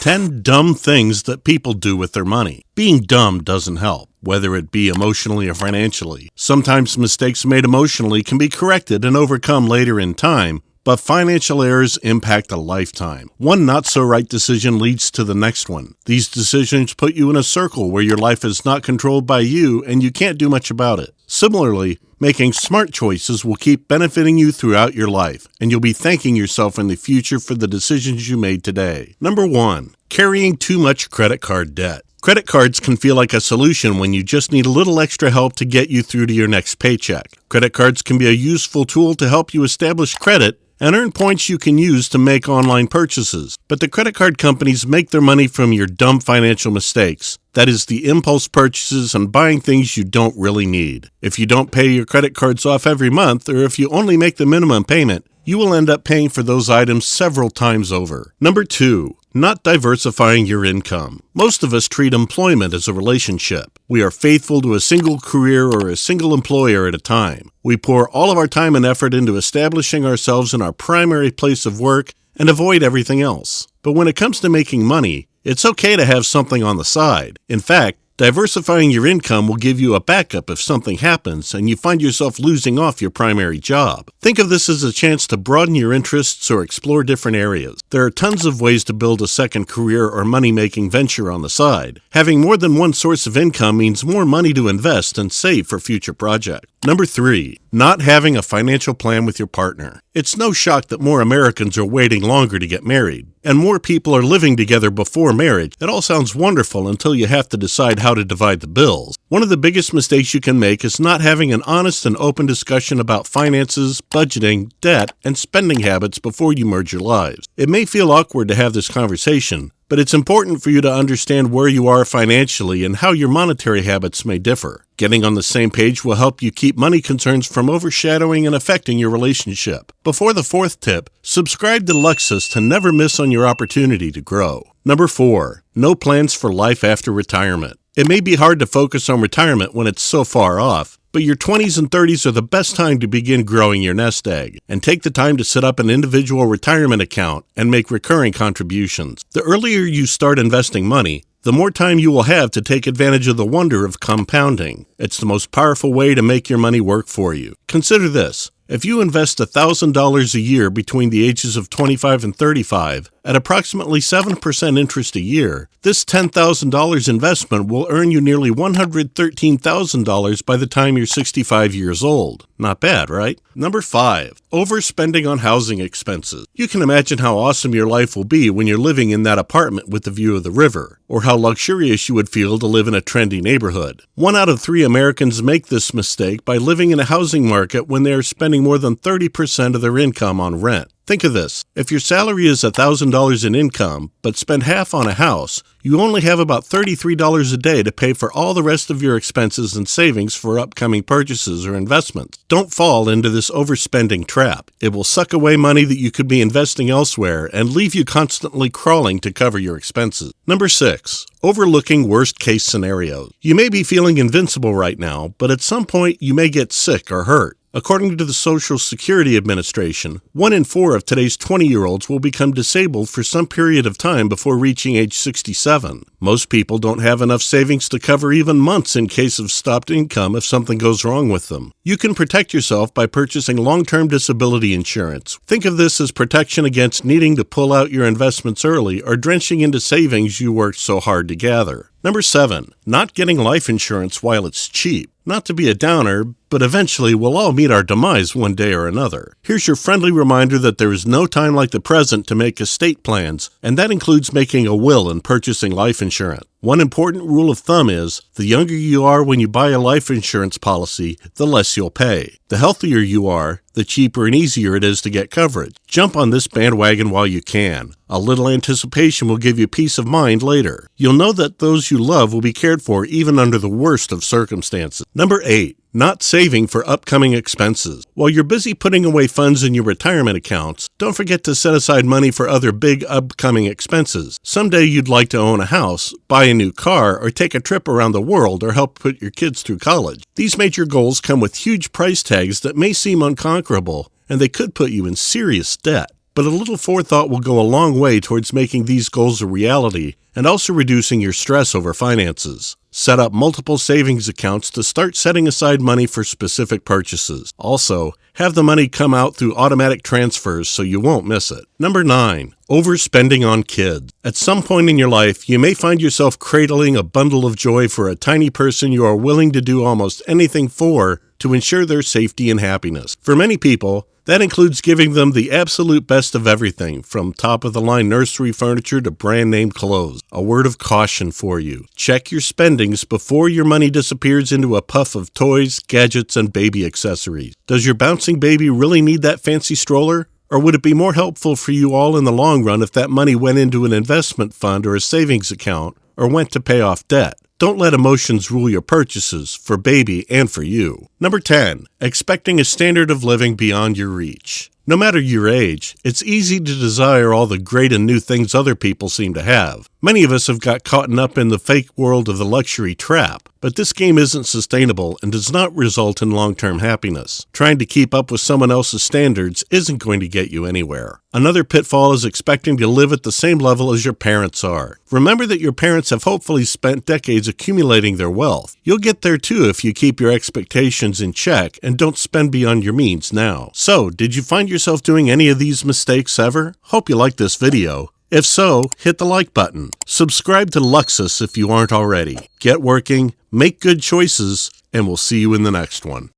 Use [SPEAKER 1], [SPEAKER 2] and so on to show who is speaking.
[SPEAKER 1] 10 dumb things that people do with their money. Being dumb doesn't help, whether it be emotionally or financially. Sometimes mistakes made emotionally can be corrected and overcome later in time, but financial errors impact a lifetime. One not-so-right decision leads to the next one. These decisions put you in a circle where your life is not controlled by you and you can't do much about it. Similarly, making smart choices will keep benefiting you throughout your life, and you'll be thanking yourself in the future for the decisions you made today. Number 1. Carrying too much credit card debt. Credit cards can feel like a solution when you just need a little extra help to get you through to your next paycheck. Credit cards can be a useful tool to help you establish credit and earn points you can use to make online purchases. But the credit card companies make their money from your dumb financial mistakes. That is, the impulse purchases and buying things you don't really need. If you don't pay your credit cards off every month, or if you only make the minimum payment, you will end up paying for those items several times over. Number 2. Not diversifying your income. Most of us treat employment as a relationship. We are faithful to a single career or a single employer at a time. We pour all of our time and effort into establishing ourselves in our primary place of work and avoid everything else. But when it comes to making money, it's okay to have something on the side. In fact, diversifying your income will give you a backup if something happens and you find yourself losing off your primary job. Think of this as a chance to broaden your interests or explore different areas. There are tons of ways to build a second career or money-making venture on the side. Having more than one source of income means more money to invest and save for future projects. Number 3. Not having a financial plan with your partner. It's no shock that more Americans are waiting longer to get married, and more people are living together before marriage. It all sounds wonderful until you have to decide how to divide the bills. One of the biggest mistakes you can make is not having an honest and open discussion about finances, budgeting, debt, and spending habits before you merge your lives. It may feel awkward to have this conversation, but it's important for you to understand where you are financially and how your monetary habits may differ. Getting on the same page will help you keep money concerns from overshadowing and affecting your relationship. Before the 4th tip, subscribe to Luxus to never miss on your opportunity to grow. Number 4. No plans for life after retirement. It may be hard to focus on retirement when it's so far off, but your 20s and 30s are the best time to begin growing your nest egg, and take the time to set up an individual retirement account and make recurring contributions. The earlier you start investing money, the more time you will have to take advantage of the wonder of compounding. It's the most powerful way to make your money work for you. Consider this. If you invest $1,000 a year between the ages of 25 and 35 at approximately 7% interest a year, this $10,000 investment will earn you nearly $113,000 by the time you're 65 years old. Not bad, right? Number 5. Overspending on housing expenses. You can imagine how awesome your life will be when you're living in that apartment with the view of the river, or how luxurious you would feel to live in a trendy neighborhood. 1 out of 3 Americans make this mistake by living in a housing market when they are spending more than 30% of their income on rent. Think of this. If your salary is $1,000 in income, but spend half on a house, you only have about $33 a day to pay for all the rest of your expenses and savings for upcoming purchases or investments. Don't fall into this overspending trap. It will suck away money that you could be investing elsewhere and leave you constantly crawling to cover your expenses. Number 6. Overlooking worst-case scenarios. You may be feeling invincible right now, but at some point you may get sick or hurt. According to the Social Security Administration, 1 in 4 of today's 20-year-olds will become disabled for some period of time before reaching age 67. Most people don't have enough savings to cover even months in case of stopped income if something goes wrong with them. You can protect yourself by purchasing long-term disability insurance. Think of this as protection against needing to pull out your investments early or drenching into savings you worked so hard to gather. Number 7. Not getting life insurance while it's cheap. Not to be a downer, but eventually we'll all meet our demise one day or another. Here's your friendly reminder that there is no time like the present to make estate plans, and that includes making a will and purchasing life insurance. One important rule of thumb is, the younger you are when you buy a life insurance policy, the less you'll pay. The healthier you are, the cheaper and easier it is to get coverage. Jump on this bandwagon while you can. A little anticipation will give you peace of mind later. You'll know that those you love will be cared for even under the worst of circumstances. Number 8. Not saving for upcoming expenses. While you're busy putting away funds in your retirement accounts, don't forget to set aside money for other big upcoming expenses. Someday you'd like to own a house, buy a new car, or take a trip around the world or help put your kids through college. These major goals come with huge price tags that may seem unconquerable, and they could put you in serious debt. but a little forethought will go a long way towards making these goals a reality and also reducing your stress over finances. Set up multiple savings accounts to start setting aside money for specific purchases. Also, have the money come out through automatic transfers so you won't miss it. Number 9. Overspending on kids. At some point in your life, you may find yourself cradling a bundle of joy for a tiny person you are willing to do almost anything for to ensure their safety and happiness. For many people, that includes giving them the absolute best of everything, from top-of-the-line nursery furniture to brand-name clothes. A word of caution for you. Check your spendings before your money disappears into a puff of toys, gadgets, and baby accessories. Does your bouncing baby really need that fancy stroller? Or would it be more helpful for you all in the long run if that money went into an investment fund or a savings account, or went to pay off debt? Don't let emotions rule your purchases, for baby and for you. Number 10. Expecting a standard of living beyond your reach. No matter your age, it's easy to desire all the great and new things other people seem to have. Many of us have got caught up in the fake world of the luxury trap, but this game isn't sustainable and does not result in long-term happiness. Trying to keep up with someone else's standards isn't going to get you anywhere. Another pitfall is expecting to live at the same level as your parents are. Remember that your parents have hopefully spent decades accumulating their wealth. You'll get there too if you keep your expectations in check and don't spend beyond your means now. So, did you find yourself doing any of these mistakes ever? Hope you liked this video. If so, hit the like button. Subscribe to Luxus if you aren't already. Get working, make good choices, and we'll see you in the next one.